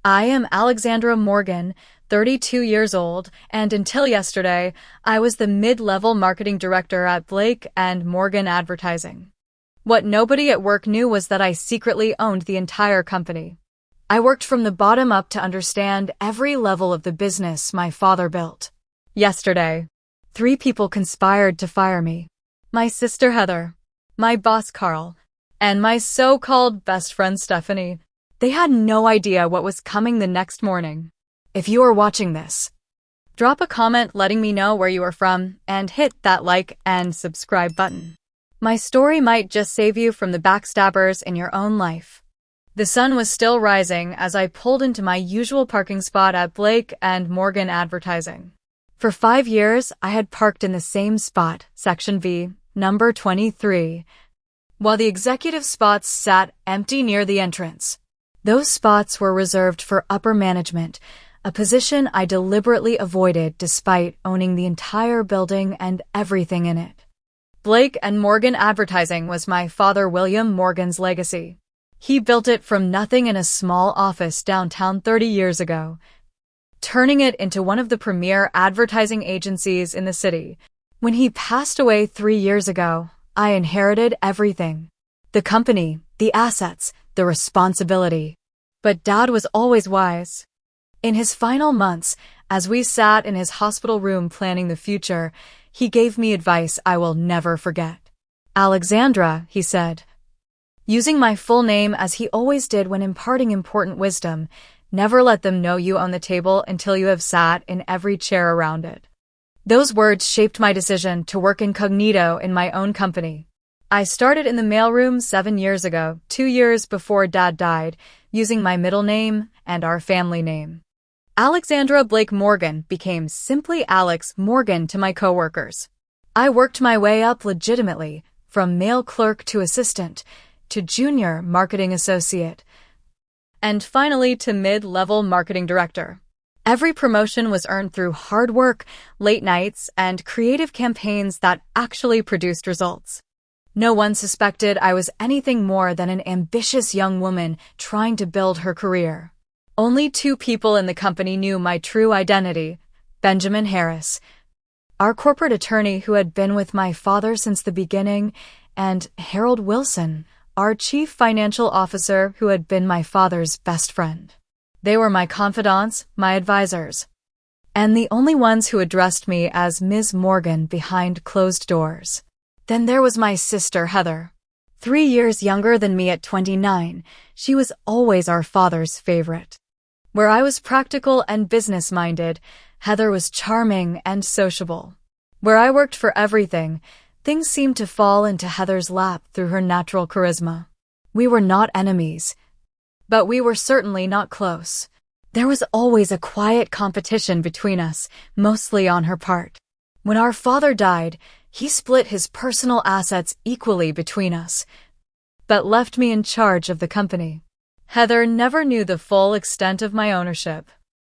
I am Alexandra Morgan, 32 years old, and until yesterday, I was the mid-level marketing director at Blake and Morgan Advertising. What nobody at work knew was that I secretly owned the entire company. I worked from the bottom up to understand every level of the business my father built. Yesterday, 3 people conspired to fire me. My sister Heather, my boss Carl, and my so-called best friend Stephanie. They had no idea what was coming the next morning. If you are watching this, drop a comment letting me know where you are from and hit that like and subscribe button. My story might just save you from the backstabbers in your own life. The sun was still rising as I pulled into my usual parking spot at Blake and Morgan Advertising. For 5 years, I had parked in the same spot, Section V, number 23, while the executive spots sat empty near the entrance. Those spots were reserved for upper management, a position I deliberately avoided despite owning the entire building and everything in it. Blake and Morgan Advertising was my father William Morgan's legacy. He built it from nothing in a small office downtown 30 years ago, turning it into one of the premier advertising agencies in the city. When he passed away 3 years ago, I inherited everything. The company, the assets, the responsibility. But Dad was always wise. In his final months, as we sat in his hospital room planning the future, he gave me advice I will never forget. "Alexandra," he said, using my full name as he always did when imparting important wisdom, "never let them know you own the table until you have sat in every chair around it." Those words shaped my decision to work incognito in my own company. I started in the mailroom 7 years ago, 2 years before Dad died, using my middle name and our family name. Alexandra Blake Morgan became simply Alex Morgan to my coworkers. I worked my way up legitimately, from mail clerk to assistant, to junior marketing associate, and finally to mid-level marketing director. Every promotion was earned through hard work, late nights, and creative campaigns that actually produced results. No one suspected I was anything more than an ambitious young woman trying to build her career. Only 2 people in the company knew my true identity: Benjamin Harris, our corporate attorney who had been with my father since the beginning, and Harold Wilson, our chief financial officer who had been my father's best friend. They were my confidants, my advisors, and the only ones who addressed me as Ms. Morgan behind closed doors. Then there was my sister Heather. 3 years younger than me at 29, she was always our father's favorite. Where I was practical and business-minded, Heather was charming and sociable. Where I worked for everything, things seemed to fall into Heather's lap through her natural charisma. We were not enemies, but we were certainly not close. There was always a quiet competition between us, mostly on her part. When our father died, he split his personal assets equally between us, but left me in charge of the company. Heather never knew the full extent of my ownership.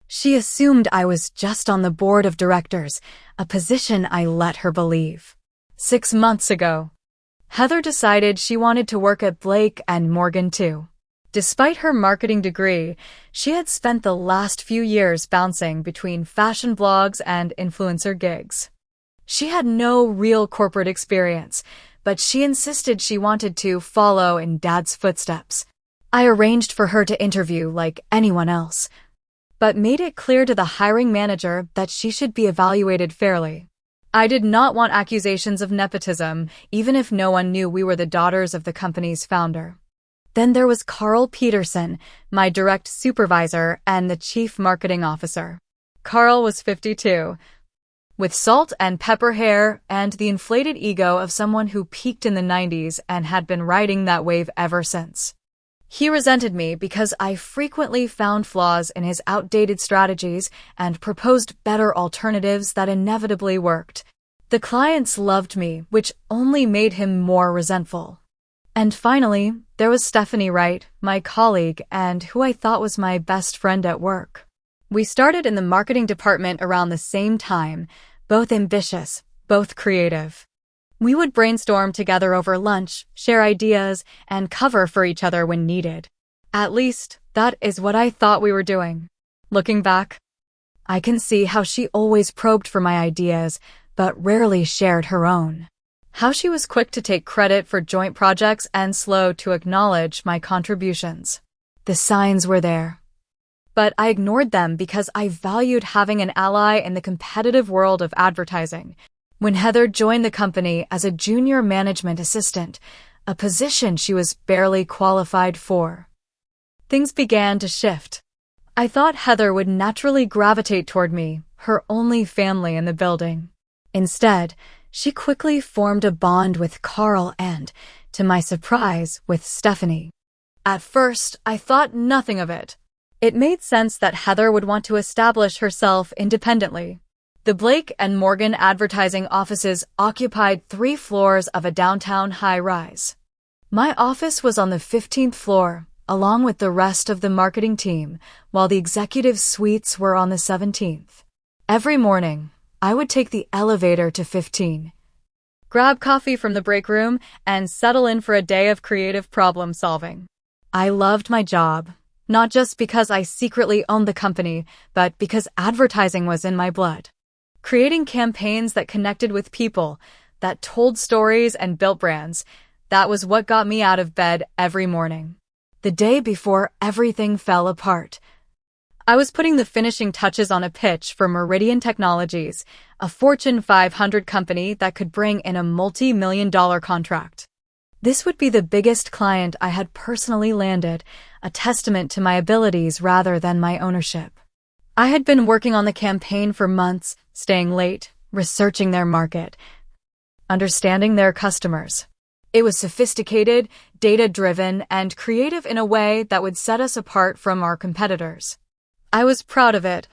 She assumed I was just on the board of directors, a position I let her believe. 6 months ago, Heather decided she wanted to work at Blake and Morgan too. Despite her marketing degree, she had spent the last few years bouncing between fashion blogs and influencer gigs. She had no real corporate experience, but she insisted she wanted to follow in Dad's footsteps. I arranged for her to interview like anyone else, but made it clear to the hiring manager that she should be evaluated fairly. I did not want accusations of nepotism, even if no one knew we were the daughters of the company's founder. Then there was Carl Peterson, my direct supervisor and the chief marketing officer. Carl was 52. With salt and pepper hair and the inflated ego of someone who peaked in the 90s and had been riding that wave ever since. He resented me because I frequently found flaws in his outdated strategies and proposed better alternatives that inevitably worked. The clients loved me, which only made him more resentful. And finally, there was Stephanie Wright, my colleague and who I thought was my best friend at work. We started in the marketing department around the same time, both ambitious, both creative. We would brainstorm together over lunch, share ideas, and cover for each other when needed. At least, that is what I thought we were doing. Looking back, I can see how she always probed for my ideas, but rarely shared her own. How she was quick to take credit for joint projects and slow to acknowledge my contributions. The signs were there, but I ignored them because I valued having an ally in the competitive world of advertising. When Heather joined the company as a junior management assistant, a position she was barely qualified for, things began to shift. I thought Heather would naturally gravitate toward me, her only family in the building. Instead, she quickly formed a bond with Carl and, to my surprise, with Stephanie. At first, I thought nothing of it. It made sense that Heather would want to establish herself independently. The Blake and Morgan advertising offices occupied 3 floors of a downtown high-rise. My office was on the 15th floor, along with the rest of the marketing team, while the executive suites were on the 17th. Every morning, I would take the elevator to 15, grab coffee from the break room, and settle in for a day of creative problem solving. I loved my job, not just because I secretly owned the company, but because advertising was in my blood. Creating campaigns that connected with people, that told stories and built brands, that was what got me out of bed every morning. The day before everything fell apart, I was putting the finishing touches on a pitch for Meridian Technologies, a Fortune 500 company that could bring in a multi-million-dollar contract. This would be the biggest client I had personally landed, a testament to my abilities rather than my ownership. I had been working on the campaign for months, staying late, researching their market, understanding their customers. It was sophisticated, data-driven, and creative in a way that would set us apart from our competitors. I was proud of it,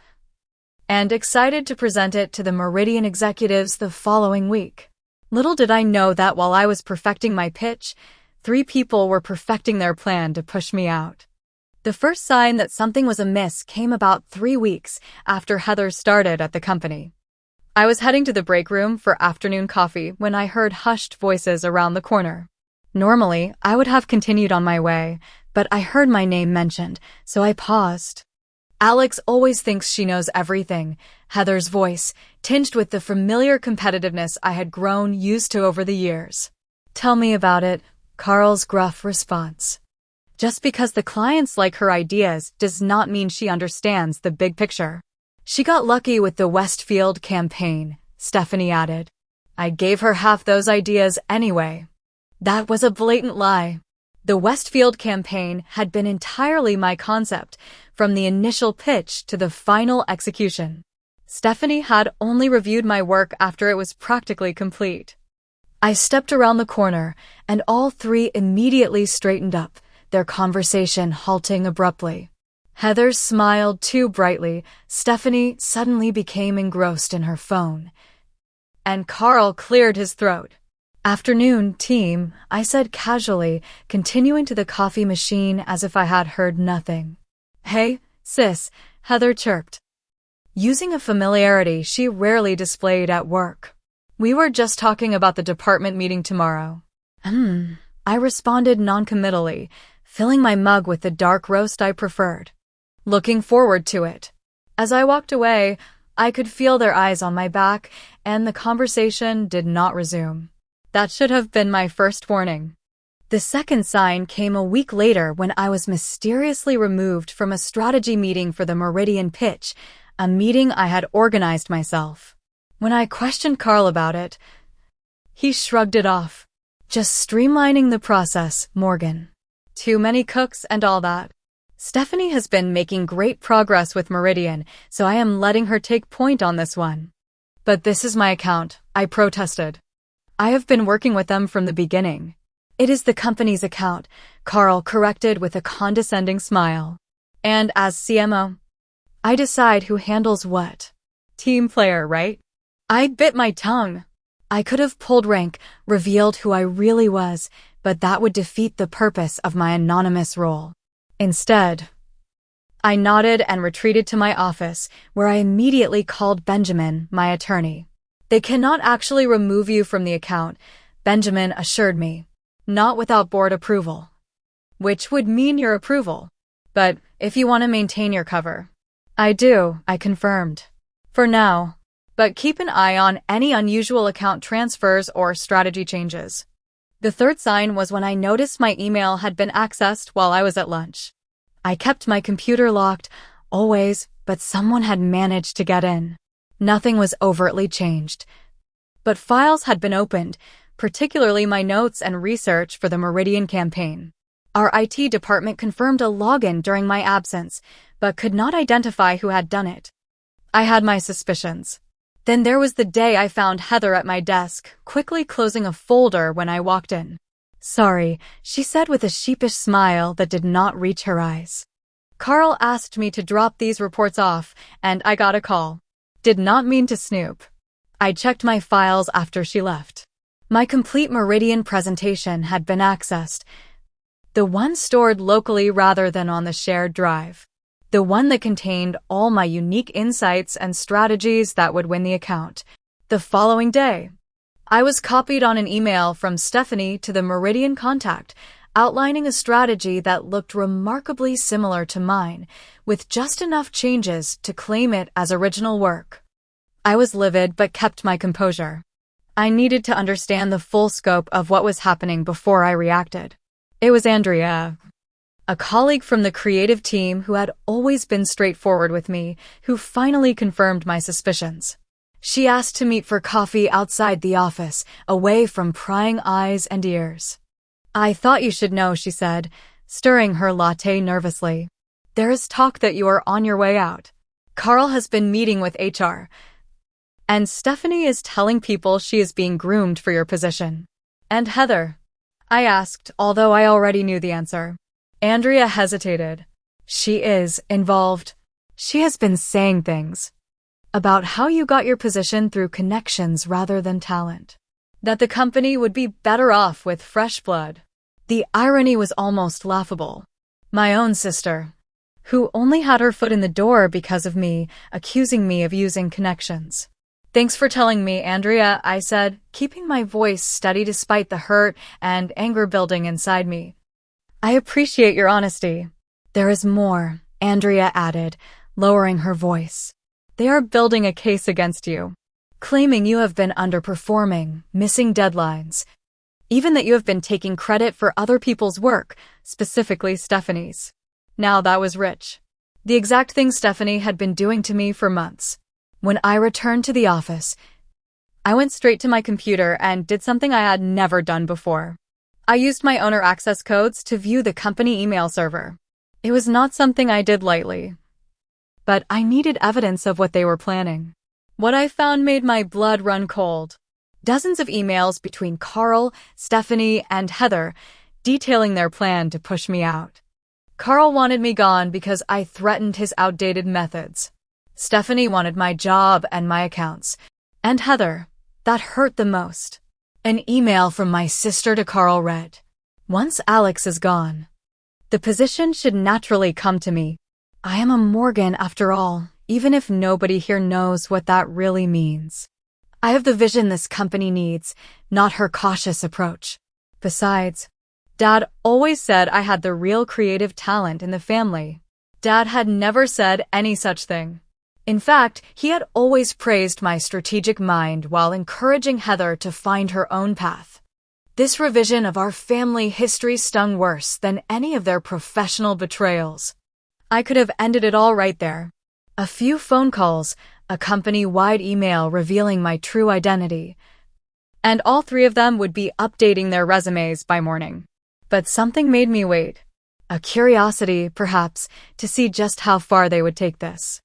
and excited to present it to the Meridian executives the following week. Little did I know that while I was perfecting my pitch, 3 people were perfecting their plan to push me out. The first sign that something was amiss came about 3 weeks after Heather started at the company. I was heading to the break room for afternoon coffee when I heard hushed voices around the corner. Normally, I would have continued on my way, but I heard my name mentioned, so I paused. Alex always thinks she knows everything, Heather's voice, tinged with the familiar competitiveness I had grown used to over the years. Tell me about it, Carl's gruff response. Just because the clients like her ideas does not mean she understands the big picture. She got lucky with the Westfield campaign, Stephanie added. I gave her half those ideas anyway. That was a blatant lie. The Westfield campaign had been entirely my concept, from the initial pitch to the final execution. Stephanie had only reviewed my work after it was practically complete. I stepped around the corner, and all 3 immediately straightened up, their conversation halting abruptly. Heather smiled too brightly, Stephanie suddenly became engrossed in her phone, and Carl cleared his throat. Afternoon, team, I said casually, continuing to the coffee machine as if I had heard nothing. Hey, sis, Heather chirped, using a familiarity she rarely displayed at work. We were just talking about the department meeting tomorrow. I responded noncommittally, filling my mug with the dark roast I preferred. Looking forward to it. As I walked away, I could feel their eyes on my back, and the conversation did not resume. That should have been my first warning. The second sign came a week later when I was mysteriously removed from a strategy meeting for the Meridian pitch, a meeting I had organized myself. When I questioned Carl about it, he shrugged it off. Just streamlining the process, Morgan. Too many cooks and all that. Stephanie has been making great progress with Meridian, so I am letting her take point on this one. But this is my account, I protested. I have been working with them from the beginning. It is the company's account, Carl corrected with a condescending smile. And as CMO, I decide who handles what. Team player, right? I bit my tongue. I could have pulled rank, revealed who I really was, but that would defeat the purpose of my anonymous role. Instead, I nodded and retreated to my office, where I immediately called Benjamin, my attorney. They cannot actually remove you from the account, Benjamin assured me. Not without board approval. Which would mean your approval. But if you want to maintain your cover. I do, I confirmed. For now. But keep an eye on any unusual account transfers or strategy changes. The third sign was when I noticed my email had been accessed while I was at lunch. I kept my computer locked, always, but someone had managed to get in. Nothing was overtly changed. But files had been opened, particularly my notes and research for the Meridian campaign. Our IT department confirmed a login during my absence, but could not identify who had done it. I had my suspicions. Then there was the day I found Heather at my desk, quickly closing a folder when I walked in. Sorry, she said with a sheepish smile that did not reach her eyes. Carl asked me to drop these reports off, and I got a call. Did not mean to snoop. I checked my files after she left. My complete Meridian presentation had been accessed. The one stored locally rather than on the shared drive. The one that contained all my unique insights and strategies that would win the account. The following day, I was copied on an email from Stephanie to the Meridian contact, outlining a strategy that looked remarkably similar to mine, with just enough changes to claim it as original work. I was livid but kept my composure. I needed to understand the full scope of what was happening before I reacted. It was Andrea, a colleague from the creative team who had always been straightforward with me, who finally confirmed my suspicions. She asked to meet for coffee outside the office, away from prying eyes and ears. I thought you should know, she said, stirring her latte nervously. There is talk that you are on your way out. Carl has been meeting with HR. And Stephanie is telling people she is being groomed for your position. And Heather? I asked, although I already knew the answer. Andrea hesitated. She is involved. She has been saying things about how you got your position through connections rather than talent. That the company would be better off with fresh blood. The irony was almost laughable. My own sister, who only had her foot in the door because of me, accusing me of using connections. Thanks for telling me, Andrea, I said, keeping my voice steady despite the hurt and anger building inside me. I appreciate your honesty. There is more, Andrea added, lowering her voice. They are building a case against you, claiming you have been underperforming, missing deadlines, even that you have been taking credit for other people's work, specifically Stephanie's. Now that was rich. The exact thing Stephanie had been doing to me for months. When I returned to the office, I went straight to my computer and did something I had never done before. I used my owner access codes to view the company email server. It was not something I did lightly, but I needed evidence of what they were planning. What I found made my blood run cold. Dozens of emails between Carl, Stephanie, and Heather, detailing their plan to push me out. Carl wanted me gone because I threatened his outdated methods. Stephanie wanted my job and my accounts. And Heather, that hurt the most. An email from my sister to Carl read, "Once Alex is gone, the position should naturally come to me. I am a Morgan after all, even if nobody here knows what that really means. I have the vision this company needs, not her cautious approach. Besides, Dad always said I had the real creative talent in the family. Dad had never said any such thing. In fact, he had always praised my strategic mind while encouraging Heather to find her own path. This revision of our family history stung worse than any of their professional betrayals. I could have ended it all right there. A few phone calls, a company-wide email revealing my true identity, and all three of them would be updating their resumes by morning. But something made me wait. A curiosity, perhaps, to see just how far they would take this.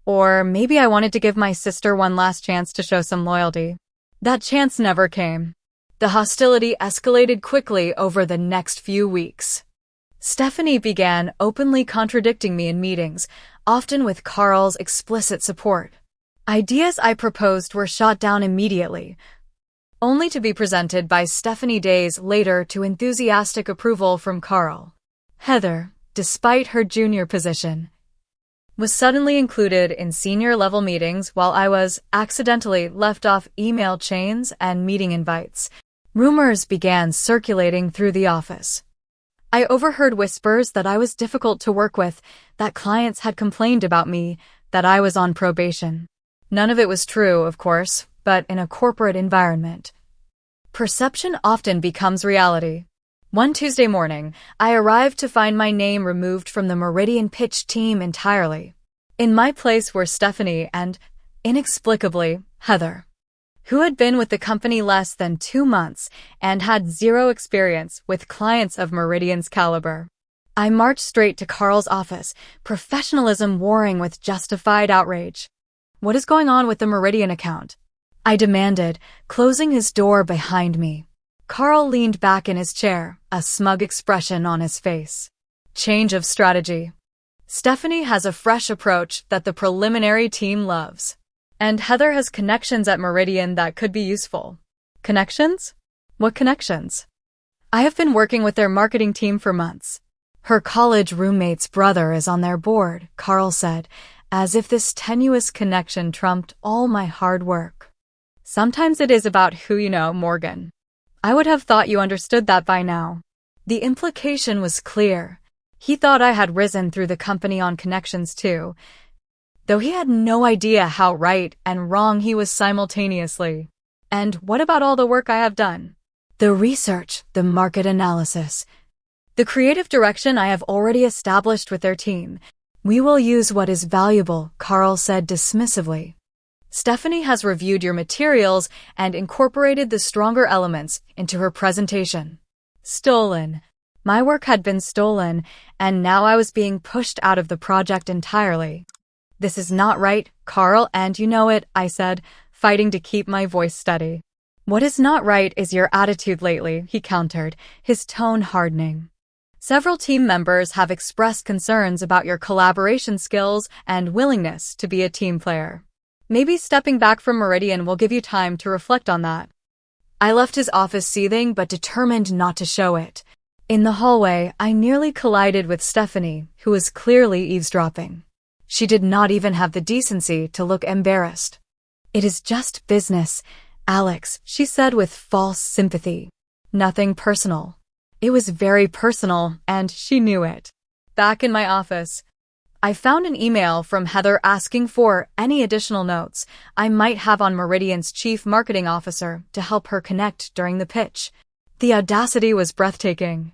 Or maybe I wanted to give my sister one last chance to show some loyalty. That chance never came. The hostility escalated quickly over the next few weeks. Stephanie began openly contradicting me in meetings, often with Carl's explicit support. Ideas I proposed were shot down immediately, only to be presented by Stephanie days later to enthusiastic approval from Carl. Heather, despite her junior position, was suddenly included in senior-level meetings while I was accidentally left off email chains and meeting invites. Rumors began circulating through the office. I overheard whispers that I was difficult to work with, that clients had complained about me, that I was on probation. None of it was true, of course, but in a corporate environment, perception often becomes reality. One Tuesday morning, I arrived to find my name removed from the Meridian pitch team entirely. In my place were Stephanie and, inexplicably, Heather, who had been with the company less than 2 months and had zero experience with clients of Meridian's caliber. I marched straight to Carl's office, professionalism warring with justified outrage. "What is going on with the Meridian account?" I demanded, closing his door behind me. Carl leaned back in his chair, a smug expression on his face. "Change of strategy. Stephanie has a fresh approach that the preliminary team loves. And Heather has connections at Meridian that could be useful." "Connections? What connections?" "I have been working with their marketing team for months. Her college roommate's brother is on their board," Carl said, as if this tenuous connection trumped all my hard work. "Sometimes it is about who you know, Morgan. I would have thought you understood that by now." The implication was clear. He thought I had risen through the company on connections too, though he had no idea how right and wrong he was simultaneously. "And what about all the work I have done?" "The research, the market analysis, the creative direction I have already established with their team. We will use what is valuable," Carl said dismissively. "Stephanie has reviewed your materials and incorporated the stronger elements into her presentation." Stolen. My work had been stolen, and now I was being pushed out of the project entirely. "This is not right, Carl, and you know it," I said, fighting to keep my voice steady. "What is not right is your attitude lately," he countered, his tone hardening. "Several team members have expressed concerns about your collaboration skills and willingness to be a team player. Maybe stepping back from Meridian will give you time to reflect on that." I left his office seething but determined not to show it. In the hallway, I nearly collided with Stephanie, who was clearly eavesdropping. She did not even have the decency to look embarrassed. "It is just business, Alex," she said with false sympathy. "Nothing personal." It was very personal, and she knew it. Back in my office, I found an email from Heather asking for any additional notes I might have on Meridian's chief marketing officer to help her connect during the pitch. The audacity was breathtaking.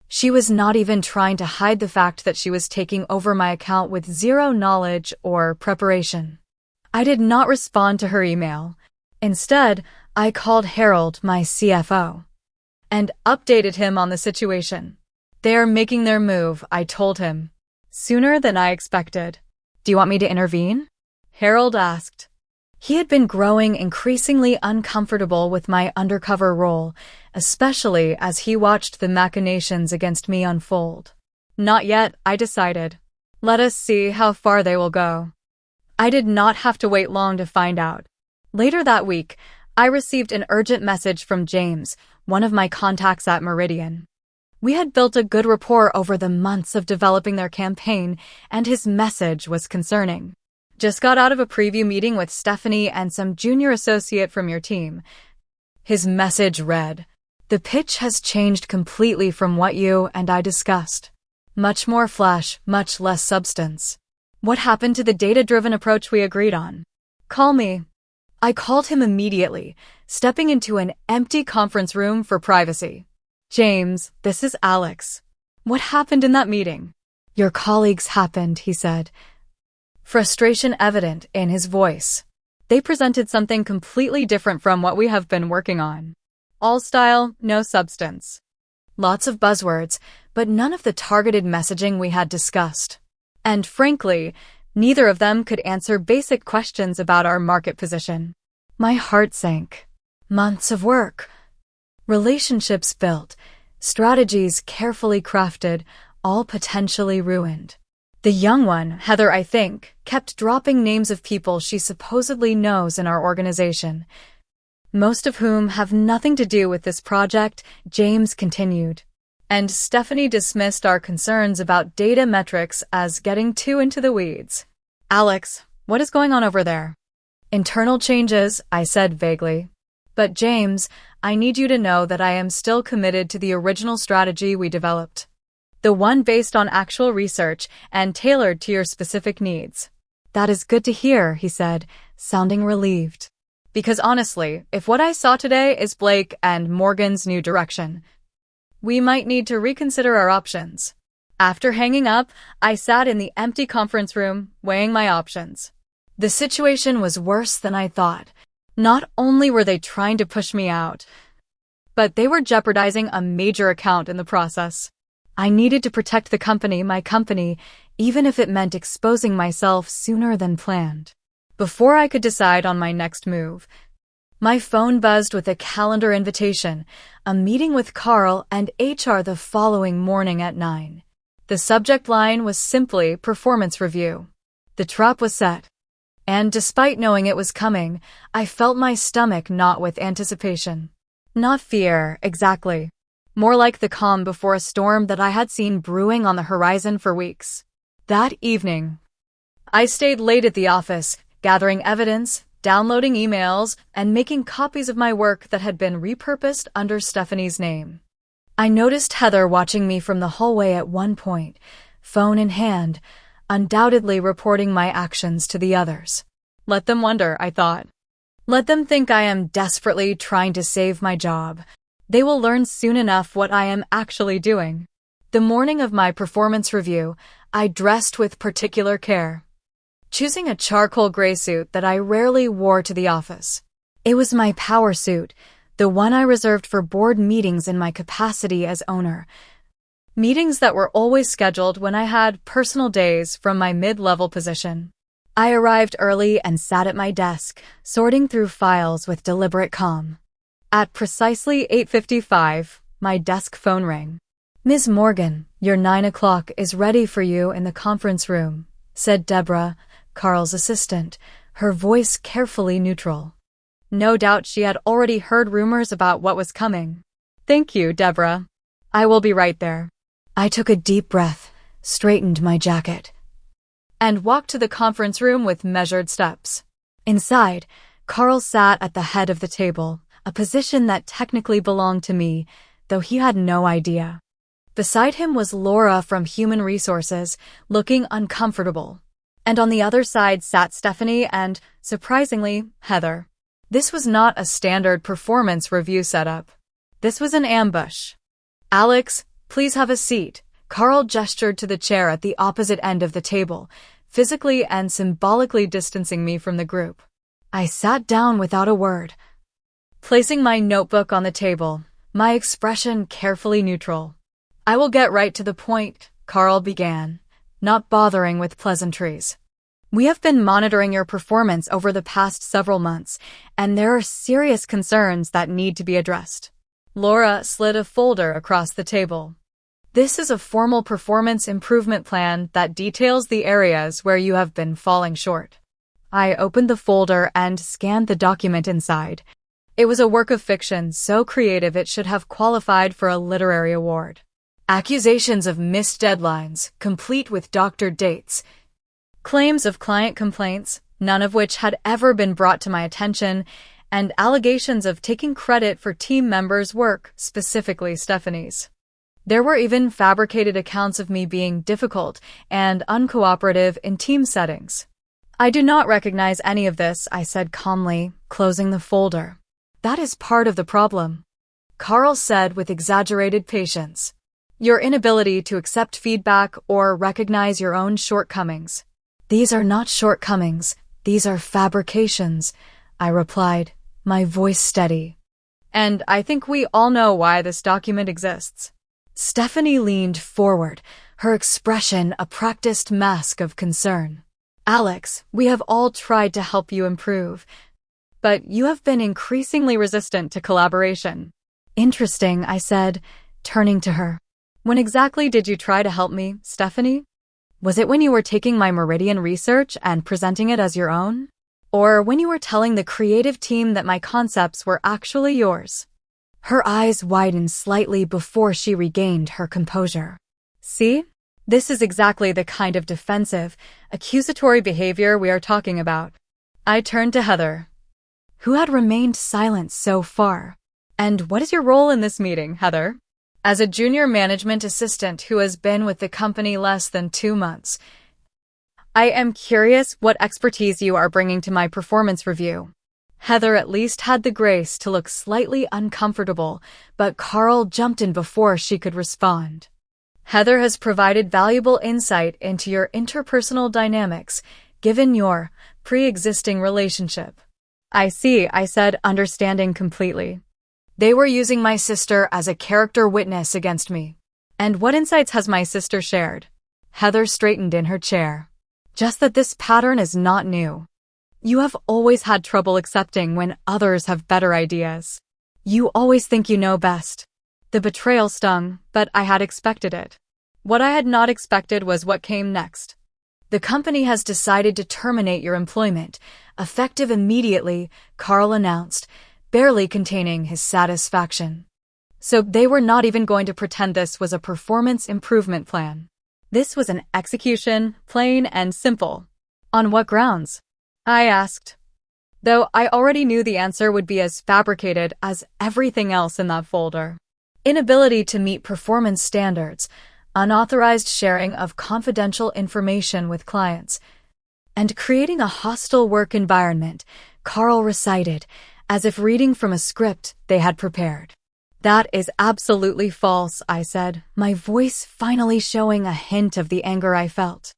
She was not even trying to hide the fact that she was taking over my account with zero knowledge or preparation. I did not respond to her email. Instead, I called Harold, my CFO, and updated him on the situation. "They are making their move," I told him. "Sooner than I expected." "Do you want me to intervene?" Harold asked. He had been growing increasingly uncomfortable with my undercover role, especially as he watched the machinations against me unfold. "Not yet," I decided. "Let us see how far they will go." I did not have to wait long to find out. Later that week, I received an urgent message from James, one of my contacts at Meridian. We had built a good rapport over the months of developing their campaign, and his message was concerning. "Just got out of a preview meeting with Stephanie and some junior associate from your team." His message read, "The pitch has changed completely from what you and I discussed. Much more flash, much less substance. What happened to the data-driven approach we agreed on? Call me." I called him immediately, stepping into an empty conference room for privacy. "James, this is Alex. What happened in that meeting?" "Your colleagues happened," he said, frustration evident in his voice. "They presented something completely different from what we have been working on. All style, no substance. Lots of buzzwords, but none of the targeted messaging we had discussed. And frankly, neither of them could answer basic questions about our market position." My heart sank. Months of work. Relationships built, strategies carefully crafted, all potentially ruined. The young one, Heather, I think, kept dropping names of people she supposedly knows in our organization, most of whom have nothing to do with this project, James continued. And Stephanie dismissed our concerns about data metrics as getting too into the weeds. "Alex, what is going on over there?" "Internal changes," I said vaguely. "But James, I need you to know that I am still committed to the original strategy we developed. The one based on actual research and tailored to your specific needs. That is good to hear, he said, sounding relieved. Because honestly, if what I saw today is Blake and Morgan's new direction, we might need to reconsider our options. After hanging up, I sat in the empty conference room, weighing my options. The situation was worse than I thought. Not only were they trying to push me out, but they were jeopardizing a major account in the process. I needed to protect my company, even if it meant exposing myself sooner than planned. Before I could decide on my next move, my phone buzzed with a calendar invitation, a meeting with Carl and HR the following morning at 9. The subject line was simply performance review. The trap was set. And despite knowing it was coming, I felt my stomach knot with anticipation. Not fear, exactly. More like the calm before a storm that I had seen brewing on the horizon for weeks. That evening, I stayed late at the office, gathering evidence, downloading emails, and making copies of my work that had been repurposed under Stephanie's name. I noticed Heather watching me from the hallway at one point, phone in hand, undoubtedly reporting my actions to the others. Let them wonder, I thought. Let them think I am desperately trying to save my job. They will learn soon enough what I am actually doing. The morning of my performance review, I dressed with particular care, choosing a charcoal gray suit that I rarely wore to the office. It was my power suit, the one I reserved for board meetings in my capacity as owner. Meetings that were always scheduled when I had personal days from my mid-level position. I arrived early and sat at my desk, sorting through files with deliberate calm. At precisely 8:55, my desk phone rang. "Ms. Morgan, your 9 o'clock is ready for you in the conference room," said Deborah, Carl's assistant, her voice carefully neutral. No doubt she had already heard rumors about what was coming. "Thank you, Deborah. I will be right there." I took a deep breath, straightened my jacket, and walked to the conference room with measured steps. Inside, Carl sat at the head of the table, a position that technically belonged to me, though he had no idea. Beside him was Laura from Human Resources, looking uncomfortable. And on the other side sat Stephanie and, surprisingly, Heather. This was not a standard performance review setup. This was an ambush. "Alex, please have a seat." Carl gestured to the chair at the opposite end of the table, physically and symbolically distancing me from the group. I sat down without a word, placing my notebook on the table, my expression carefully neutral. "I will get right to the point," Carl began, not bothering with pleasantries. "We have been monitoring your performance over the past several months, and there are serious concerns that need to be addressed." Laura slid a folder across the table. "This is a formal performance improvement plan that details the areas where you have been falling short." I opened the folder and scanned the document inside. It was a work of fiction so creative it should have qualified for a literary award. Accusations of missed deadlines, complete with doctored dates. Claims of client complaints, none of which had ever been brought to my attention, and allegations of taking credit for team members' work, specifically Stephanie's. There were even fabricated accounts of me being difficult and uncooperative in team settings. "I do not recognize any of this," I said calmly, closing the folder. "That is part of the problem," Carl said with exaggerated patience. "Your inability to accept feedback or recognize your own shortcomings." "These are not shortcomings, these are fabrications," I replied, my voice steady. "And I think we all know why this document exists." Stephanie leaned forward, her expression a practiced mask of concern. "Alex, we have all tried to help you improve, but you have been increasingly resistant to collaboration." "Interesting," I said, turning to her. "When exactly did you try to help me, Stephanie? Was it when you were taking my Meridian research and presenting it as your own? Or when you were telling the creative team that my concepts were actually yours?" Her eyes widened slightly before she regained her composure. "See? This is exactly the kind of defensive, accusatory behavior we are talking about." I turned to Heather, who had remained silent so far. "And what is your role in this meeting, Heather?" As a junior management assistant who has been with the company less than 2 months, I am curious what expertise you are bringing to my performance review. Heather at least had the grace to look slightly uncomfortable, but Carl jumped in before she could respond. Heather has provided valuable insight into your interpersonal dynamics, given your pre-existing relationship. I see, I said, understanding completely. They were using my sister as a character witness against me. And what insights has my sister shared? Heather straightened in her chair. Just that this pattern is not new. You have always had trouble accepting when others have better ideas. You always think you know best. The betrayal stung, but I had expected it. What I had not expected was what came next. The company has decided to terminate your employment, effective immediately, Carl announced, barely containing his satisfaction. So they were not even going to pretend this was a performance improvement plan. This was an execution, plain and simple. On what grounds? I asked. Though I already knew the answer would be as fabricated as everything else in that folder. Inability to meet performance standards, unauthorized sharing of confidential information with clients, and creating a hostile work environment, Carl recited, as if reading from a script they had prepared. That is absolutely false, I said, my voice finally showing a hint of the anger I felt.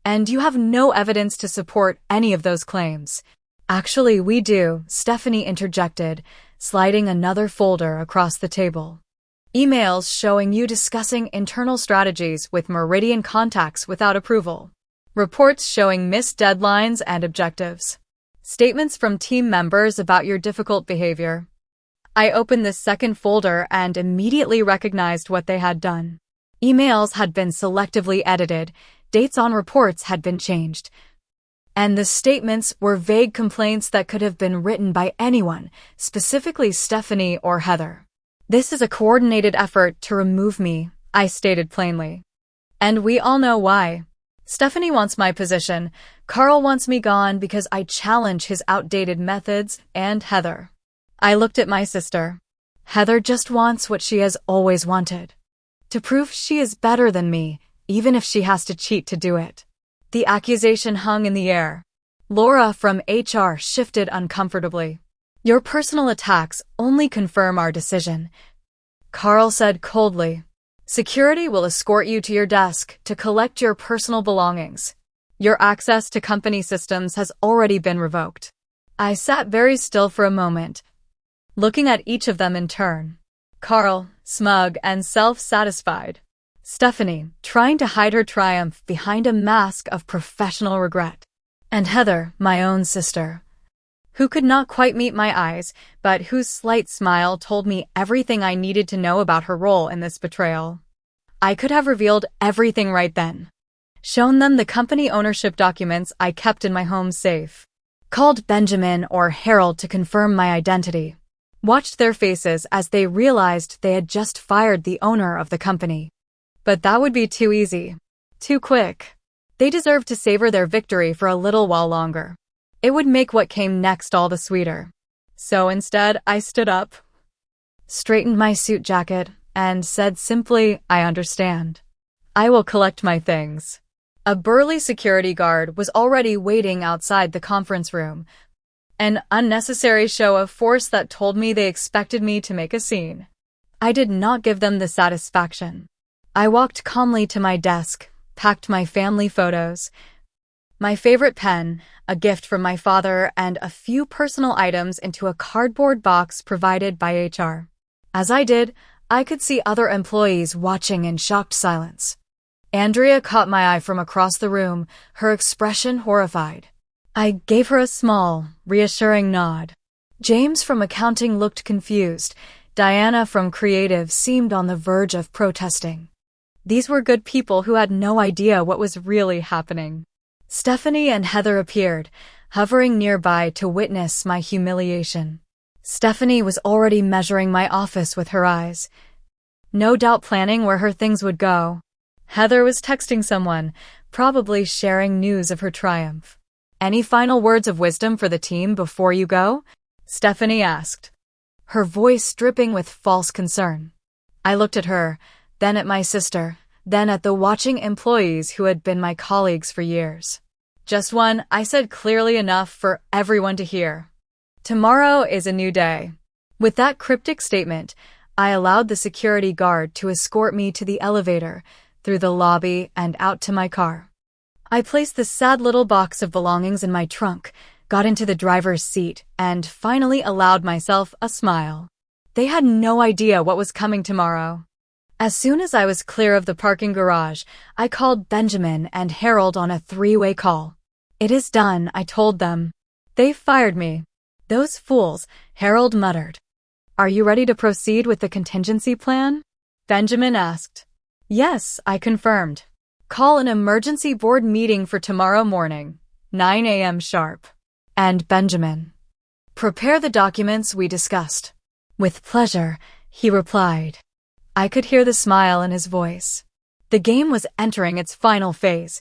And you have no evidence to support any of those claims. Actually, we do, Stephanie interjected, sliding another folder across the table. Emails showing you discussing internal strategies with Meridian contacts without approval. Reports showing missed deadlines and objectives. Statements from team members about your difficult behavior. I opened this second folder and immediately recognized what they had done. Emails had been selectively edited, dates on reports had been changed, and the statements were vague complaints that could have been written by anyone, specifically Stephanie or Heather. This is a coordinated effort to remove me, I stated plainly. And we all know why. Stephanie wants my position, Carl wants me gone because I challenge his outdated methods, and Heather. I looked at my sister. Heather just wants what she has always wanted. To prove she is better than me, even if she has to cheat to do it. The accusation hung in the air. Laura from HR shifted uncomfortably. Your personal attacks only confirm our decision, Carl said coldly. Security will escort you to your desk to collect your personal belongings. Your access to company systems has already been revoked. I sat very still for a moment, looking at each of them in turn. Carl, smug and self-satisfied. Stephanie, trying to hide her triumph behind a mask of professional regret. And Heather, my own sister, who could not quite meet my eyes, but whose slight smile told me everything I needed to know about her role in this betrayal. I could have revealed everything right then. Shown them the company ownership documents I kept in my home safe. Called Benjamin or Harold to confirm my identity. Watched their faces as they realized they had just fired the owner of the company. But that would be too easy. Too quick. They deserved to savor their victory for a little while longer. It would make what came next all the sweeter. So instead, I stood up, straightened my suit jacket, and said simply, I understand. I will collect my things. A burly security guard was already waiting outside the conference room, an unnecessary show of force that told me they expected me to make a scene. I did not give them the satisfaction. I walked calmly to my desk, packed my family photos, my favorite pen, a gift from my father, and a few personal items into a cardboard box provided by HR. As I did, I could see other employees watching in shocked silence. Andrea caught my eye from across the room, her expression horrified. I gave her a small, reassuring nod. James from accounting looked confused. Diana from creative seemed on the verge of protesting. These were good people who had no idea what was really happening. Stephanie and Heather appeared, hovering nearby to witness my humiliation. Stephanie was already measuring my office with her eyes, no doubt planning where her things would go. Heather was texting someone, probably sharing news of her triumph. Any final words of wisdom for the team before you go? Stephanie asked, her voice dripping with false concern. I looked at her, then at my sister, then at the watching employees who had been my colleagues for years. Just one, I said clearly enough for everyone to hear. Tomorrow is a new day. With that cryptic statement, I allowed the security guard to escort me to the elevator, through the lobby and out to my car. I placed the sad little box of belongings in my trunk, got into the driver's seat, and finally allowed myself a smile. They had no idea what was coming tomorrow. As soon as I was clear of the parking garage, I called Benjamin and Harold on a three-way call. "It is done," I told them. "They fired me." "Those fools," Harold muttered. "Are you ready to proceed with the contingency plan?" Benjamin asked. "Yes," I confirmed. "Call an emergency board meeting for tomorrow morning, 9 a.m. sharp." And Benjamin, "Prepare the documents we discussed." "With pleasure," he replied. I could hear the smile in his voice. The game was entering its final phase,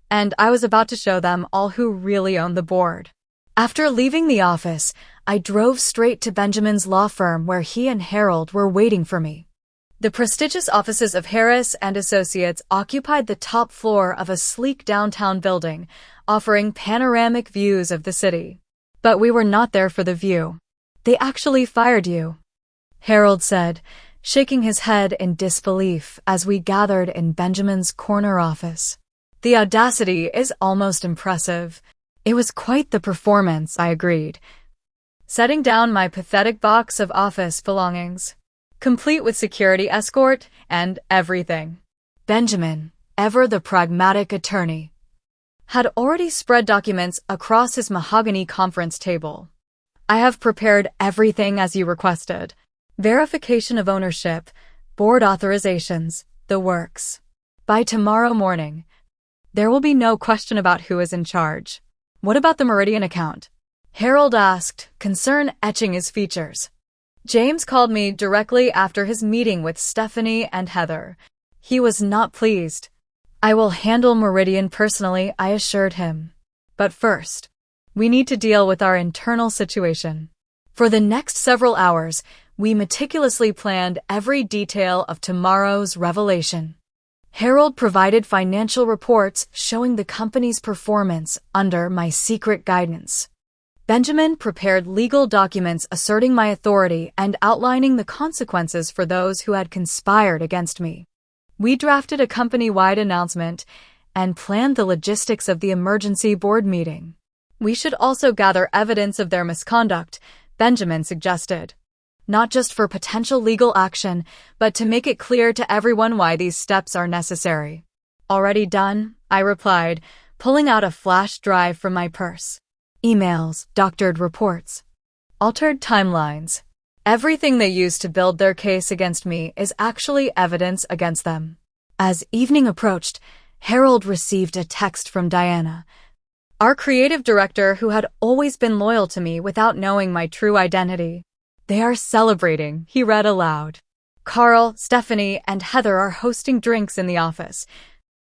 and I was about to show them all who really owned the board. After leaving the office, I drove straight to Benjamin's law firm where he and Harold were waiting for me. The prestigious offices of Harris and Associates occupied the top floor of a sleek downtown building, offering panoramic views of the city. But we were not there for the view. "They actually fired you," Harold said, shaking his head in disbelief as we gathered in Benjamin's corner office. "The audacity is almost impressive." "It was quite the performance," I agreed, setting down my pathetic box of office belongings, complete with security escort and everything. Benjamin, ever the pragmatic attorney, had already spread documents across his mahogany conference table. "I have prepared everything as you requested. Verification of ownership, board authorizations, the works. By tomorrow morning, there will be no question about who is in charge." "What about the Meridian account?" Harold asked, concern etching his features. "James called me directly after his meeting with Stephanie and Heather. He was not pleased." "I will handle Meridian personally," I assured him. "But first, we need to deal with our internal situation." For the next several hours, we meticulously planned every detail of tomorrow's revelation. Harold provided financial reports showing the company's performance under my secret guidance. Benjamin prepared legal documents asserting my authority and outlining the consequences for those who had conspired against me. We drafted a company-wide announcement and planned the logistics of the emergency board meeting. "We should also gather evidence of their misconduct," Benjamin suggested. "Not just for potential legal action, but to make it clear to everyone why these steps are necessary." "Already done," I replied, pulling out a flash drive from my purse. Emails, doctored reports, altered timelines. Everything they used to build their case against me is actually evidence against them. As evening approached, Harold received a text from Diana, our creative director who had always been loyal to me without knowing my true identity. "They are celebrating," he read aloud. "Carl, Stephanie, and Heather are hosting drinks in the office,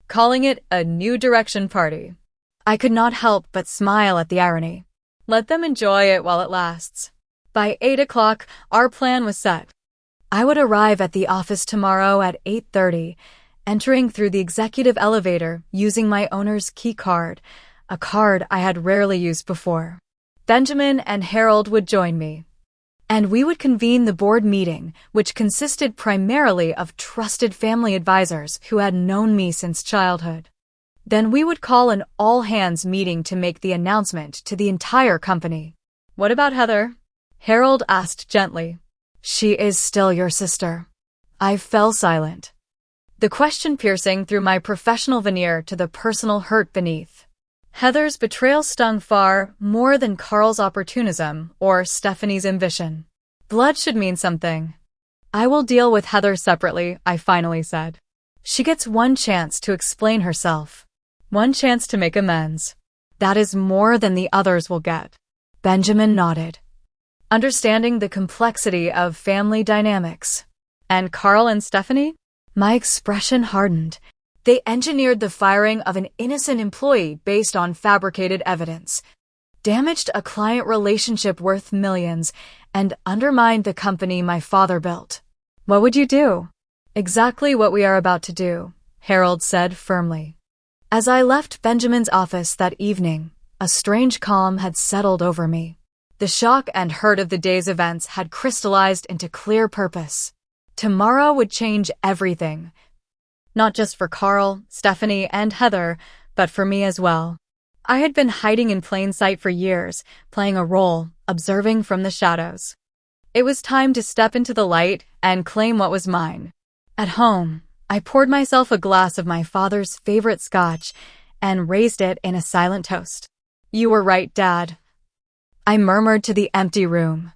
calling it a New Direction party." I could not help but smile at the irony. Let them enjoy it while it lasts. By 8 o'clock, our plan was set. I would arrive at the office tomorrow at 8:30, entering through the executive elevator using my owner's key card, a card I had rarely used before. Benjamin and Harold would join me, and we would convene the board meeting, which consisted primarily of trusted family advisors who had known me since childhood. Then we would call an all-hands meeting to make the announcement to the entire company. "What about Heather?" Harold asked gently. "She is still your sister." I fell silent, the question piercing through my professional veneer to the personal hurt beneath. Heather's betrayal stung far more than Carl's opportunism or Stephanie's ambition. Blood should mean something. "I will deal with Heather separately," I finally said. "She gets one chance to explain herself. One chance to make amends. That is more than the others will get." Benjamin nodded, understanding the complexity of family dynamics. "And Carl and Stephanie?" My expression hardened. "They engineered the firing of an innocent employee based on fabricated evidence, damaged a client relationship worth millions, and undermined the company my father built. What would you do? Exactly what we are about to do, Harold said firmly. As I left Benjamin's office that evening, a strange calm had settled over me. The shock and hurt of the day's events had crystallized into clear purpose. Tomorrow would change everything. Not just for Carl, Stephanie, and Heather, but for me as well. I had been hiding in plain sight for years, playing a role, observing from the shadows. It was time to step into the light and claim what was mine. At home, I poured myself a glass of my father's favorite scotch and raised it in a silent toast. You were right, Dad. I murmured to the empty room.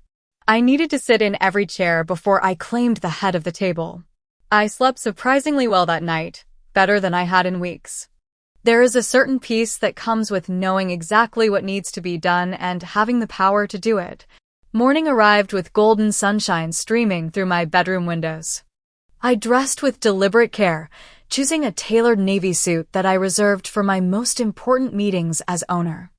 I needed to sit in every chair before I claimed the head of the table. I slept surprisingly well that night, better than I had in weeks. There is a certain peace that comes with knowing exactly what needs to be done and having the power to do it. Morning arrived with golden sunshine streaming through my bedroom windows. I dressed with deliberate care, choosing a tailored navy suit that I reserved for my most important meetings as owner.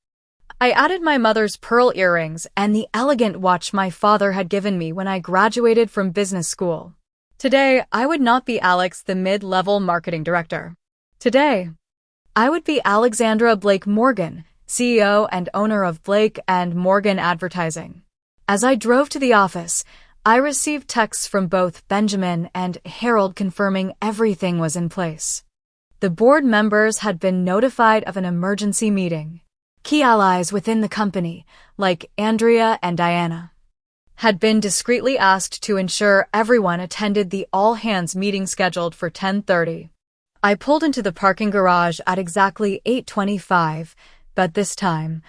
I added my mother's pearl earrings and the elegant watch my father had given me when I graduated from business school. Today, I would not be Alex, the mid-level marketing director. Today, I would be Alexandra Blake Morgan, CEO and owner of Blake and Morgan Advertising. As I drove to the office, I received texts from both Benjamin and Harold confirming everything was in place. The board members had been notified of an emergency meeting. Key allies within the company, like Andrea and Diana, had been discreetly asked to ensure everyone attended the all-hands meeting scheduled for 10:30. I pulled into the parking garage at exactly 8:25, but this time,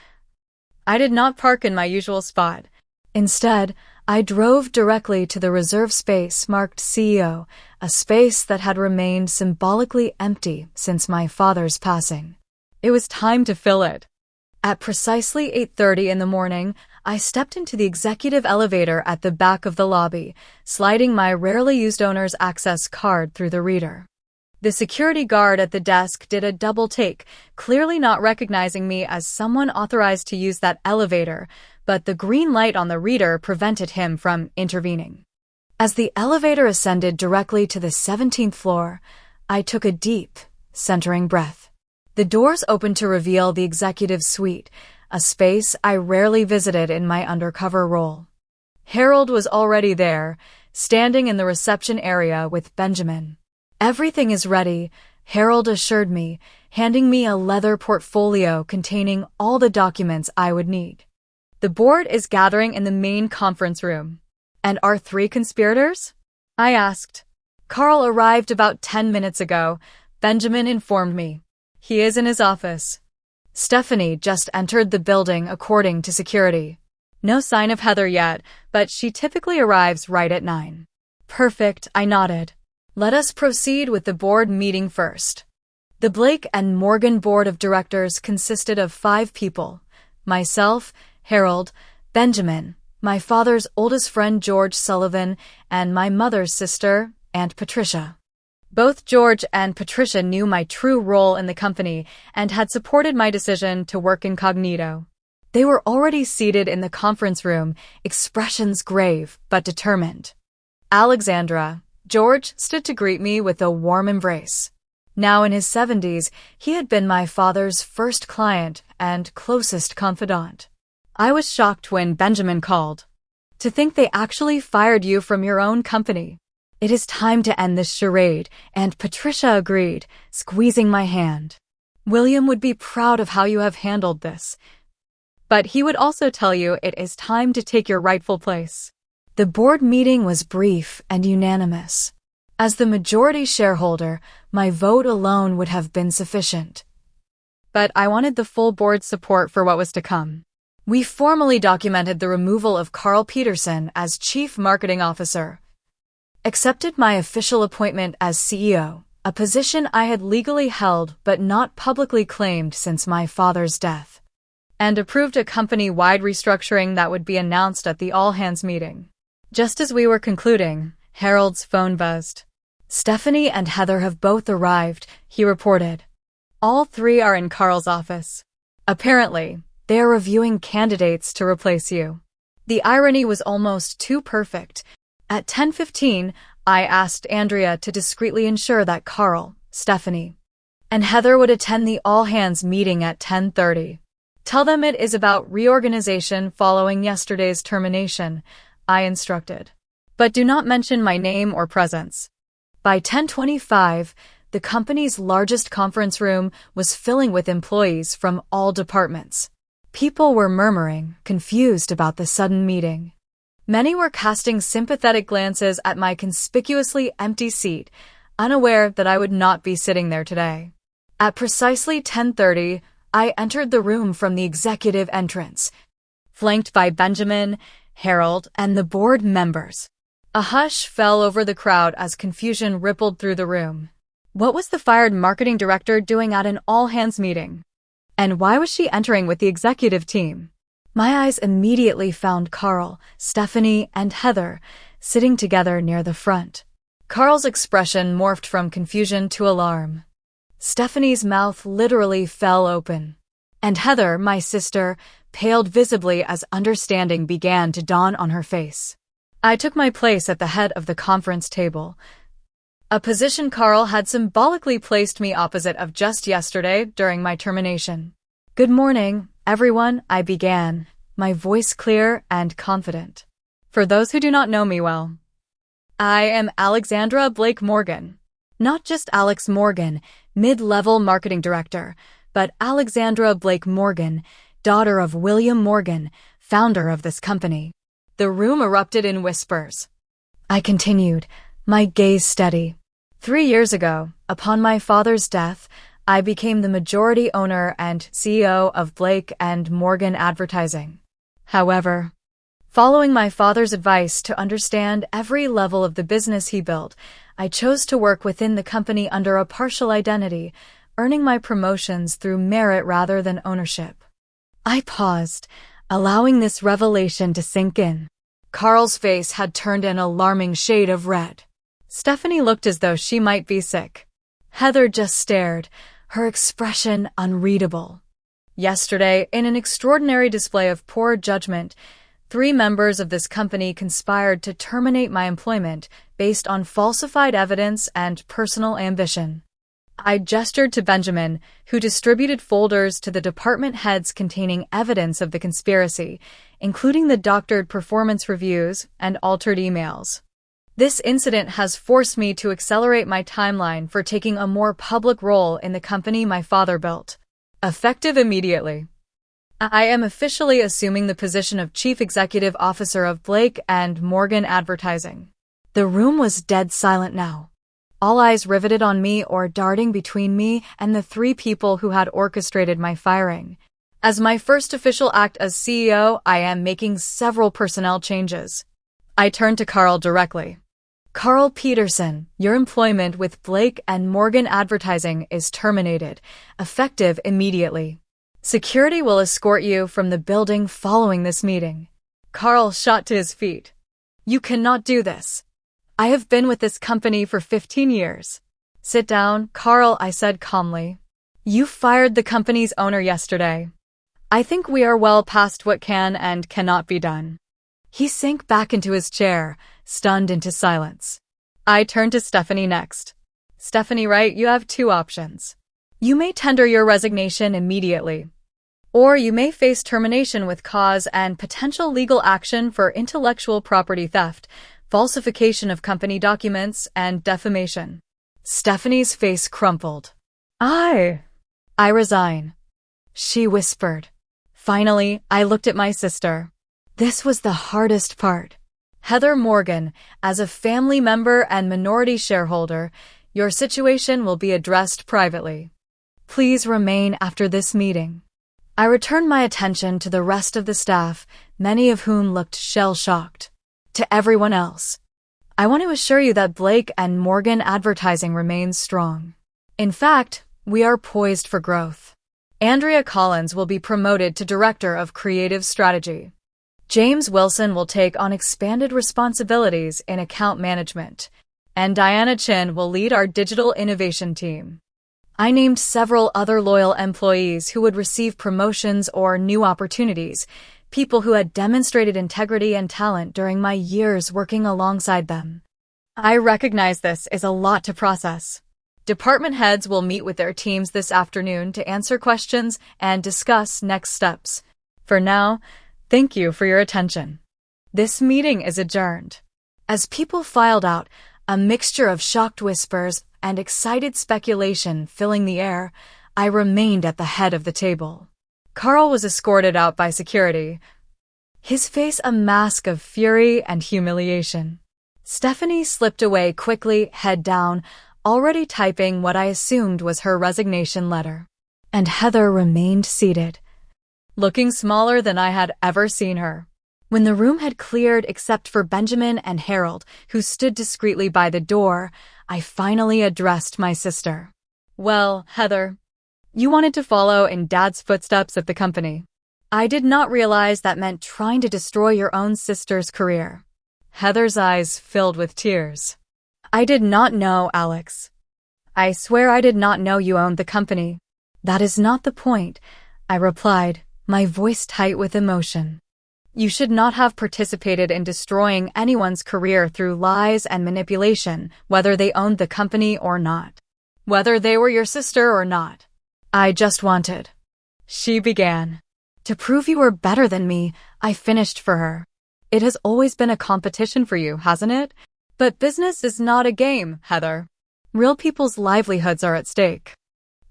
I did not park in my usual spot. Instead, I drove directly to the reserve space marked CEO, a space that had remained symbolically empty since my father's passing. It was time to fill it. At precisely 8:30 in the morning, I stepped into the executive elevator at the back of the lobby, sliding my rarely used owner's access card through the reader. The security guard at the desk did a double take, clearly not recognizing me as someone authorized to use that elevator, but the green light on the reader prevented him from intervening. As the elevator ascended directly to the 17th floor, I took a deep, centering breath. The doors opened to reveal the executive suite, a space I rarely visited in my undercover role. Harold was already there, standing in the reception area with Benjamin. Everything is ready, Harold assured me, handing me a leather portfolio containing all the documents I would need. The board is gathering in the main conference room. And our 3 conspirators? I asked. Carl arrived about 10 minutes ago, Benjamin informed me. He is in his office. Stephanie just entered the building according to security. No sign of Heather yet, but she typically arrives right at 9. Perfect, I nodded. Let us proceed with the board meeting first. The Blake and Morgan board of directors consisted of 5 people. Myself, Harold, Benjamin, my father's oldest friend George Sullivan, and my mother's sister, Aunt Patricia. Both George and Patricia knew my true role in the company and had supported my decision to work incognito. They were already seated in the conference room, expressions grave but determined. Alexandra, George stood to greet me with a warm embrace. Now in his 70s, he had been my father's first client and closest confidant. I was shocked when Benjamin called. To think they actually fired you from your own company. It is time to end this charade, and Patricia agreed, squeezing my hand. William would be proud of how you have handled this. But he would also tell you it is time to take your rightful place. The board meeting was brief and unanimous. As the majority shareholder, my vote alone would have been sufficient. But I wanted the full board's support for what was to come. We formally documented the removal of Carl Peterson as Chief Marketing Officer, accepted my official appointment as CEO, a position I had legally held but not publicly claimed since my father's death, and approved a company-wide restructuring that would be announced at the all-hands meeting. Just as we were concluding, Harold's phone buzzed. Stephanie and Heather have both arrived, he reported. All 3 are in Carl's office. Apparently, they are reviewing candidates to replace you. The irony was almost too perfect. At 10:15, I asked Andrea to discreetly ensure that Carl, Stephanie, and Heather would attend the all-hands meeting at 10:30. Tell them it is about reorganization following yesterday's termination, I instructed. But do not mention my name or presence. By 10:25, the company's largest conference room was filling with employees from all departments. People were murmuring, confused about the sudden meeting. Many were casting sympathetic glances at my conspicuously empty seat, unaware that I would not be sitting there today. At precisely 10:30, I entered the room from the executive entrance, flanked by Benjamin, Harold, and the board members. A hush fell over the crowd as confusion rippled through the room. What was the fired marketing director doing at an all-hands meeting? And why was she entering with the executive team? My eyes immediately found Carl, Stephanie, and Heather sitting together near the front. Carl's expression morphed from confusion to alarm. Stephanie's mouth literally fell open. And Heather, my sister, paled visibly as understanding began to dawn on her face. I took my place at the head of the conference table, a position Carl had symbolically placed me opposite of just yesterday during my termination. Good morning, everyone, I began, my voice clear and confident. For those who do not know me well, I am Alexandra Blake Morgan. Not just Alex Morgan, mid-level marketing director, but Alexandra Blake Morgan, daughter of William Morgan, founder of this company. The room erupted in whispers. I continued, my gaze steady. 3 years ago, upon my father's death, I became the majority owner and CEO of Blake and Morgan Advertising. However, following my father's advice to understand every level of the business he built, I chose to work within the company under a partial identity, earning my promotions through merit rather than ownership. I paused, allowing this revelation to sink in. Carl's face had turned an alarming shade of red. Stephanie looked as though she might be sick. Heather just stared, her expression unreadable. Yesterday, in an extraordinary display of poor judgment, 3 members of this company conspired to terminate my employment based on falsified evidence and personal ambition. I gestured to Benjamin, who distributed folders to the department heads containing evidence of the conspiracy, including the doctored performance reviews and altered emails. This incident has forced me to accelerate my timeline for taking a more public role in the company my father built. Effective immediately. I am officially assuming the position of Chief Executive Officer of Blake and Morgan Advertising. The room was dead silent now. All eyes riveted on me or darting between me and the 3 people who had orchestrated my firing. As my first official act as CEO, I am making several personnel changes. I turned to Carl directly. Carl Peterson, your employment with Blake and Morgan Advertising is terminated, effective immediately. Security will escort you from the building following this meeting. Carl shot to his feet. You cannot do this. I have been with this company for 15 years. Sit down, Carl, I said calmly. You fired the company's owner yesterday. I think we are well past what can and cannot be done. He sank back into his chair, stunned into silence. I turned to Stephanie next. Stephanie Wright, you have 2 options. You may tender your resignation immediately, or you may face termination with cause and potential legal action for intellectual property theft, falsification of company documents, and defamation. Stephanie's face crumpled. I resign, she whispered. Finally, I looked at my sister. This was the hardest part. Heather Morgan, as a family member and minority shareholder, your situation will be addressed privately. Please remain after this meeting. I returned my attention to the rest of the staff, many of whom looked shell-shocked. To everyone else, I want to assure you that Blake and Morgan Advertising remains strong. In fact, we are poised for growth. Andrea Collins will be promoted to Director of Creative Strategy. James Wilson will take on expanded responsibilities in account management, and Diana Chin will lead our digital innovation team. I named several other loyal employees who would receive promotions or new opportunities, people who had demonstrated integrity and talent during my years working alongside them. I recognize this is a lot to process. Department heads will meet with their teams this afternoon to answer questions and discuss next steps. For now, thank you for your attention. This meeting is adjourned. As people filed out, a mixture of shocked whispers and excited speculation filling the air, I remained at the head of the table. Carl was escorted out by security, his face a mask of fury and humiliation. Stephanie slipped away quickly, head down, already typing what I assumed was her resignation letter. And Heather remained seated, looking smaller than I had ever seen her. When the room had cleared except for Benjamin and Harold, who stood discreetly by the door, I finally addressed my sister. Well, Heather, you wanted to follow in Dad's footsteps at the company. I did not realize that meant trying to destroy your own sister's career. Heather's eyes filled with tears. I did not know, Alex. I swear I did not know you owned the company. That is not the point, I replied, my voice tight with emotion. You should not have participated in destroying anyone's career through lies and manipulation, whether they owned the company or not. Whether they were your sister or not. I just wanted. She began. To prove you were better than me, I finished for her. It has always been a competition for you, hasn't it? But business is not a game, Heather. Real people's livelihoods are at stake.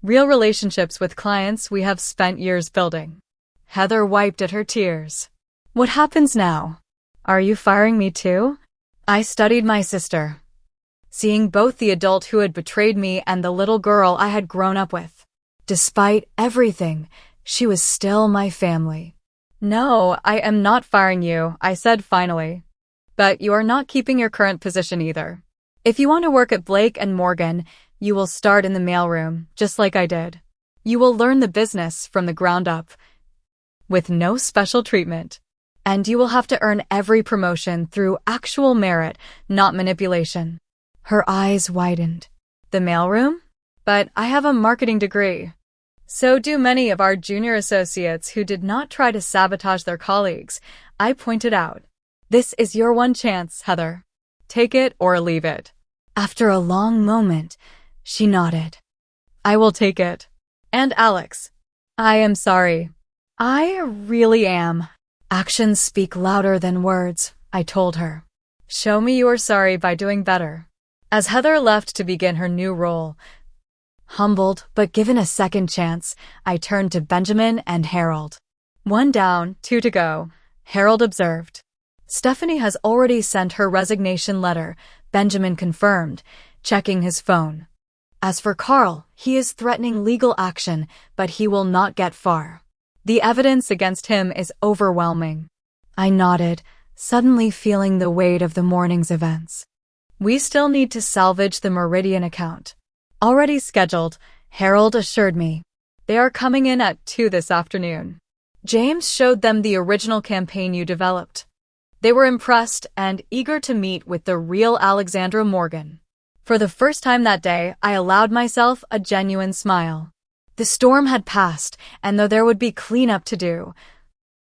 Real relationships with clients we have spent years building. Heather wiped at her tears. What happens now? Are you firing me too? I studied my sister, seeing both the adult who had betrayed me and the little girl I had grown up with. Despite everything, she was still my family. No, I am not firing you, I said finally. But you are not keeping your current position either. If you want to work at Blake and Morgan, you will start in the mailroom, just like I did. You will learn the business from the ground up, with no special treatment. And you will have to earn every promotion through actual merit, not manipulation. Her eyes widened. The mailroom? But I have a marketing degree. So do many of our junior associates who did not try to sabotage their colleagues, I pointed out. This is your one chance, Heather. Take it or leave it. After a long moment, she nodded. I will take it. And Alex, I am sorry. I really am. Actions speak louder than words, I told her. Show me you are sorry by doing better. As Heather left to begin her new role, humbled but given a second chance, I turned to Benjamin and Harold. 1 down, 2 to go, Harold observed. Stephanie has already sent her resignation letter, Benjamin confirmed, checking his phone. As for Carl, he is threatening legal action, but he will not get far. The evidence against him is overwhelming. I nodded, suddenly feeling the weight of the morning's events. We still need to salvage the Meridian account. Already scheduled, Harold assured me. They are coming in at 2 this afternoon. James showed them the original campaign you developed. They were impressed and eager to meet with the real Alexandra Morgan. For the first time that day, I allowed myself a genuine smile. The storm had passed, and though there would be cleanup to do,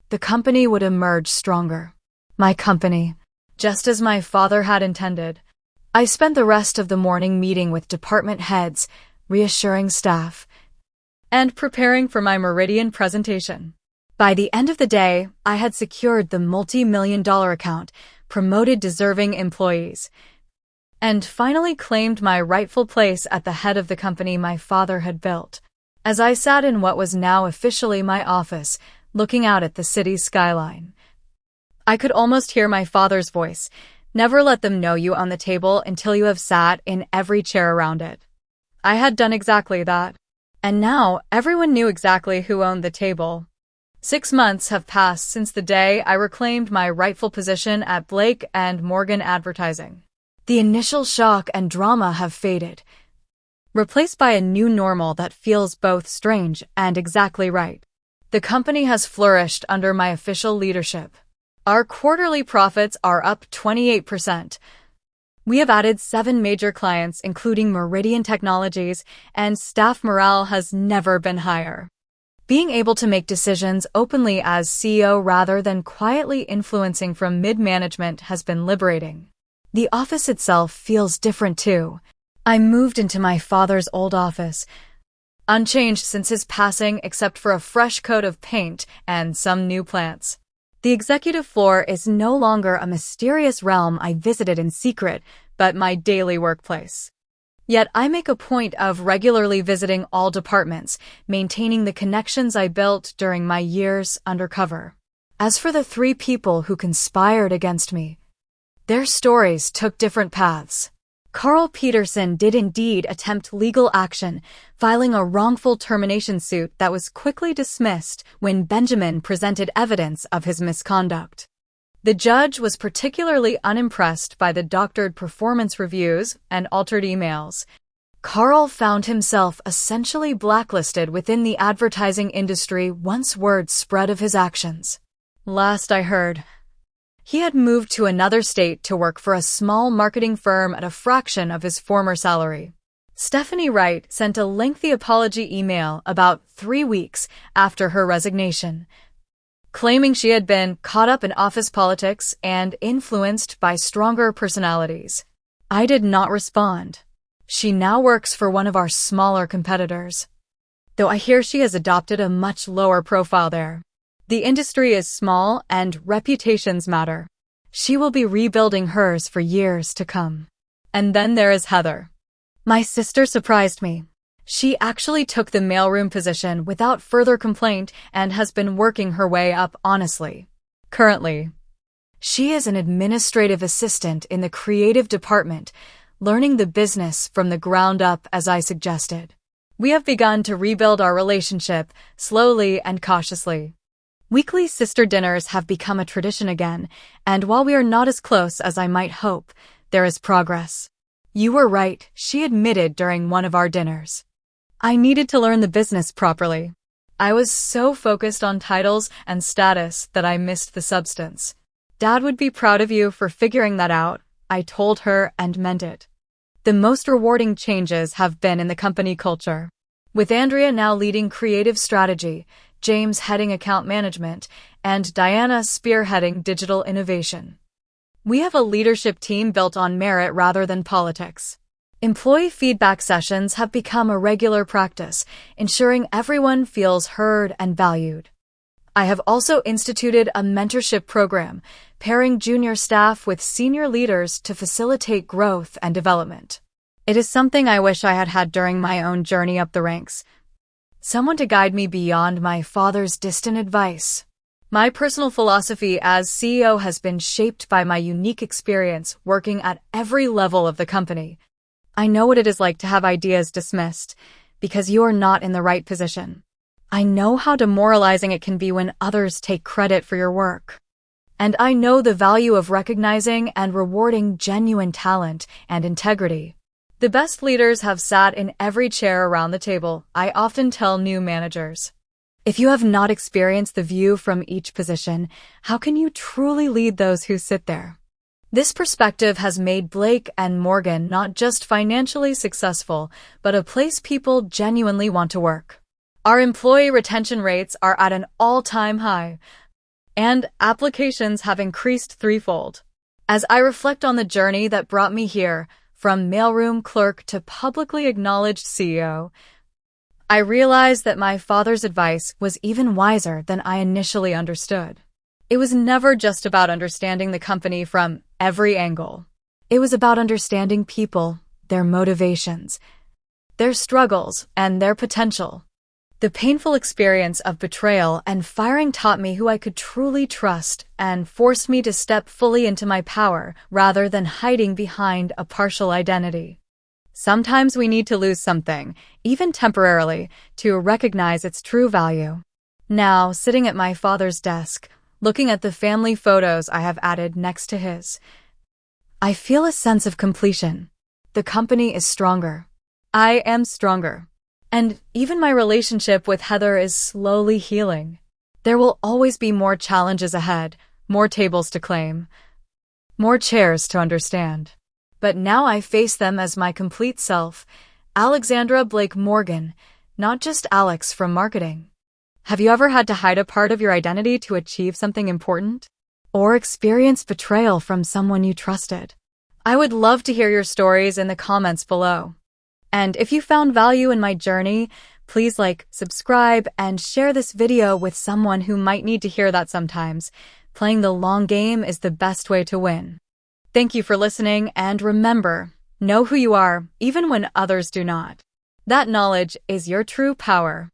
the company would emerge stronger. My company, just as my father had intended. I spent the rest of the morning meeting with department heads, reassuring staff, and preparing for my Meridian presentation. By the end of the day, I had secured the multi-million-dollar account, promoted deserving employees, and finally claimed my rightful place at the head of the company my father had built. As I sat in what was now officially my office, looking out at the city's skyline, I could almost hear my father's voice. Never let them know you own the table until you have sat in every chair around it. I had done exactly that. And now everyone knew exactly who owned the table. 6 months have passed since the day I reclaimed my rightful position at Blake and Morgan Advertising. The initial shock and drama have faded, replaced by a new normal that feels both strange and exactly right. The company has flourished under my official leadership. Our quarterly profits are up 28%. We have added 7 major clients, including Meridian Technologies, and staff morale has never been higher. Being able to make decisions openly as CEO rather than quietly influencing from mid-management has been liberating. The office itself feels different too. I moved into my father's old office, unchanged since his passing except for a fresh coat of paint and some new plants. The executive floor is no longer a mysterious realm I visited in secret, but my daily workplace. Yet I make a point of regularly visiting all departments, maintaining the connections I built during my years undercover. As for the 3 people who conspired against me, their stories took different paths. Carl Peterson did indeed attempt legal action, filing a wrongful termination suit that was quickly dismissed when Benjamin presented evidence of his misconduct. The judge was particularly unimpressed by the doctored performance reviews and altered emails. Carl found himself essentially blacklisted within the advertising industry once word spread of his actions. Last I heard, he had moved to another state to work for a small marketing firm at a fraction of his former salary. Stephanie Wright sent a lengthy apology email about 3 weeks after her resignation, claiming she had been caught up in office politics and influenced by stronger personalities. I did not respond. She now works for one of our smaller competitors, though I hear she has adopted a much lower profile there. The industry is small and reputations matter. She will be rebuilding hers for years to come. And then there is Heather. My sister surprised me. She actually took the mailroom position without further complaint and has been working her way up honestly. Currently, she is an administrative assistant in the creative department, learning the business from the ground up as I suggested. We have begun to rebuild our relationship, slowly and cautiously. Weekly sister dinners have become a tradition again, and while we are not as close as I might hope, there is progress. You were right, she admitted during one of our dinners. I needed to learn the business properly. I was so focused on titles and status that I missed the substance. Dad would be proud of you for figuring that out, I told her and meant it. The most rewarding changes have been in the company culture. With Andrea now leading creative strategy, James heading account management, and Diana spearheading digital innovation. We have a leadership team built on merit rather than politics. Employee feedback sessions have become a regular practice, ensuring everyone feels heard and valued. I have also instituted a mentorship program, pairing junior staff with senior leaders to facilitate growth and development. It is something I wish I had had during my own journey up the ranks. Someone to guide me beyond my father's distant advice. My personal philosophy as CEO has been shaped by my unique experience working at every level of the company. I know what it is like to have ideas dismissed because you are not in the right position. I know how demoralizing it can be when others take credit for your work. And I know the value of recognizing and rewarding genuine talent and integrity. The best leaders have sat in every chair around the table, I often tell new managers. If you have not experienced the view from each position, how can you truly lead those who sit there? This perspective has made Blake and Morgan not just financially successful, but a place people genuinely want to work. Our employee retention rates are at an all-time high, and applications have increased threefold. As I reflect on the journey that brought me here, from mailroom clerk to publicly acknowledged CEO, I realized that my father's advice was even wiser than I initially understood. It was never just about understanding the company from every angle. It was about understanding people, their motivations, their struggles, and their potential. The painful experience of betrayal and firing taught me who I could truly trust and forced me to step fully into my power rather than hiding behind a partial identity. Sometimes we need to lose something, even temporarily, to recognize its true value. Now, sitting at my father's desk, looking at the family photos I have added next to his, I feel a sense of completion. The company is stronger. I am stronger. And even my relationship with Heather is slowly healing. There will always be more challenges ahead, more tables to claim, more chairs to understand. But now I face them as my complete self, Alexandra Blake Morgan, not just Alex from marketing. Have you ever had to hide a part of your identity to achieve something important? Or experience betrayal from someone you trusted? I would love to hear your stories in the comments below. And if you found value in my journey, please like, subscribe, and share this video with someone who might need to hear that sometimes. Playing the long game is the best way to win. Thank you for listening, and remember, know who you are, even when others do not. That knowledge is your true power.